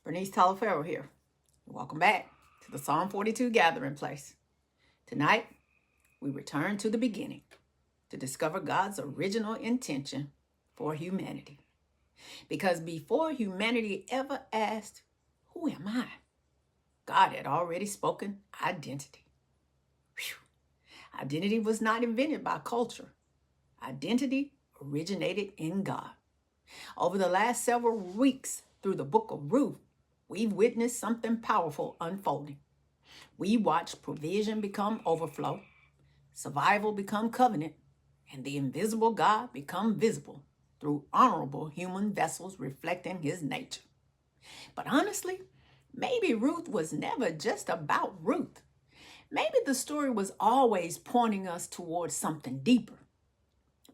Bernice Talaferro here. Welcome back to the Psalm 42 Gathering Place. Tonight, we return to the beginning to discover God's original intention for humanity. Because before humanity ever asked, "Who am I?" God had already spoken identity. Whew. Identity was not invented by culture. Identity originated in God. Over the last several weeks through the book of Ruth, we've witnessed something powerful unfolding. We watched provision become overflow, survival become covenant, and the invisible God become visible through honorable human vessels reflecting his nature. But honestly, maybe Ruth was never just about Ruth. Maybe the story was always pointing us towards something deeper.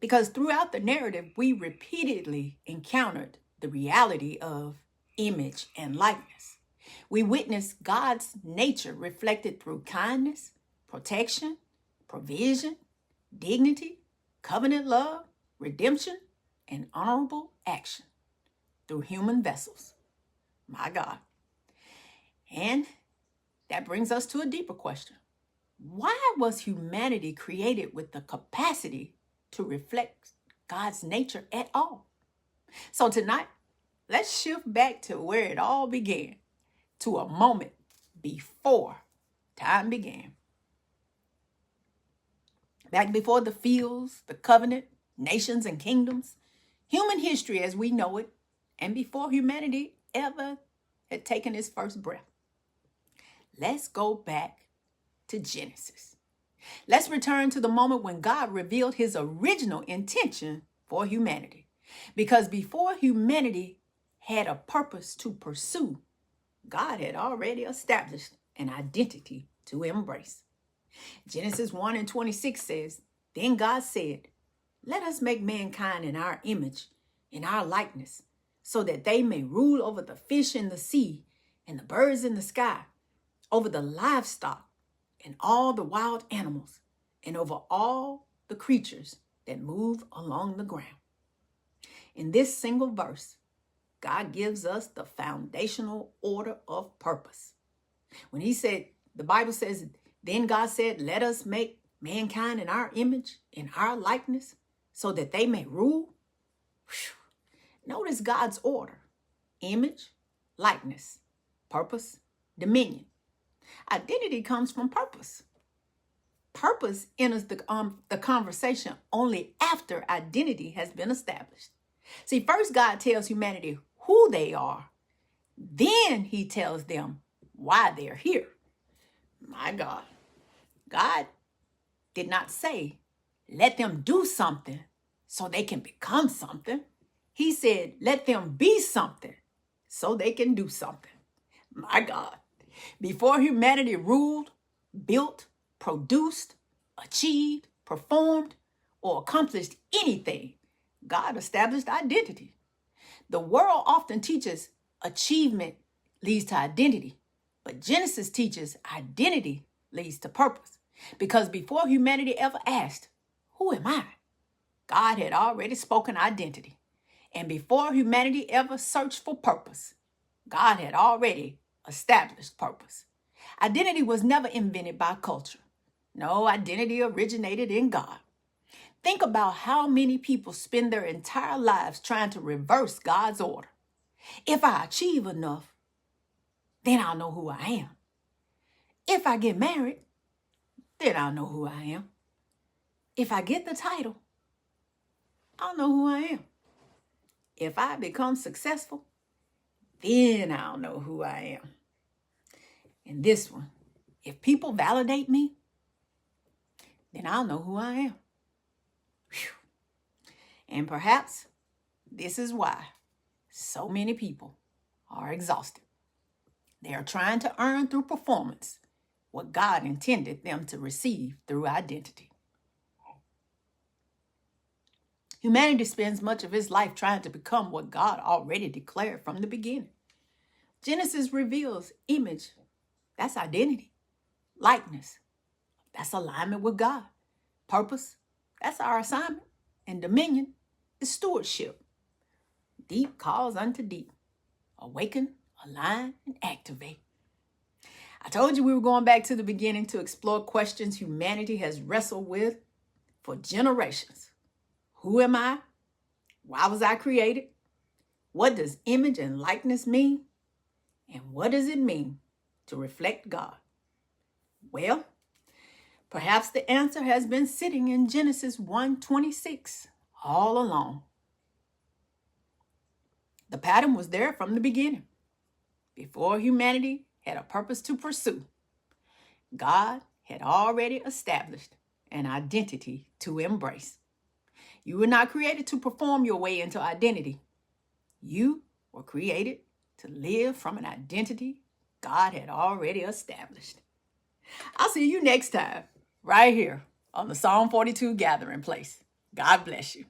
Because throughout the narrative, we repeatedly encountered the reality of image and likeness. We witnessed God's nature reflected through kindness, protection, provision, dignity, covenant love, redemption, and honorable action through human vessels. My God. And that brings us to a deeper question. Why was humanity created with the capacity to reflect God's nature at all? So tonight, let's shift back to where it all began, to a moment before time began. Back before the fields, the covenant, nations, and kingdoms, human history as we know it, and before humanity ever had taken its first breath. Let's go back to Genesis. Let's return to the moment when God revealed his original intention for humanity. Because before humanity had a purpose to pursue, God had already established an identity to embrace. Genesis 1:26 says, "Then God said, let us make mankind in our image, in our likeness, so that they may rule over the fish in the sea and the birds in the sky, over the livestock and all the wild animals, and over all the creatures that move along the ground." In this single verse, God gives us the foundational order of purpose. When he said, the Bible says, then God said, let us make mankind in our image, in our likeness, so that they may rule. Whew. Notice God's order: image, likeness, purpose, dominion. Identity comes from purpose. Purpose enters the conversation only after identity has been established. See, first God tells humanity who they are. Then he tells them why they're here. My God. God did not say, let them do something so they can become something. He said, let them be something so they can do something. My God. Before humanity ruled, built, produced, achieved, performed, or accomplished anything, God established identity. The world often teaches achievement leads to identity, but Genesis teaches identity leads to purpose. Because before humanity ever asked, "Who am I?" God had already spoken identity. And before humanity ever searched for purpose, God had already established purpose. Identity was never invented by culture. No, identity originated in God. Think about how many people spend their entire lives trying to reverse God's order. If I achieve enough, then I'll know who I am. If I get married, then I'll know who I am. If I get the title, I'll know who I am. If I become successful, then I'll know who I am. And this one, if people validate me, then I'll know who I am. Whew. And perhaps this is why so many people are exhausted. They are trying to earn through performance what God intended them to receive through identity. Humanity spends much of its life trying to become what God already declared from the beginning. Genesis reveals image, that's identity. Likeness, that's alignment with God. Purpose, that's our assignment. And dominion is stewardship. Deep calls unto deep. Awaken align, and activate. I told you we were going back to the beginning to explore questions humanity has wrestled with for generations. Who am I? Why was I created? What does image and likeness mean? And what does it mean to reflect God? Well, perhaps the answer has been sitting in Genesis 1:26 all along. The pattern was there from the beginning. Before humanity had a purpose to pursue, God had already established an identity to embrace. You were not created to perform your way into identity. You were created to live from an identity God had already established. I'll see you next time, right here on the Psalm 42 Gathering Place. God bless you.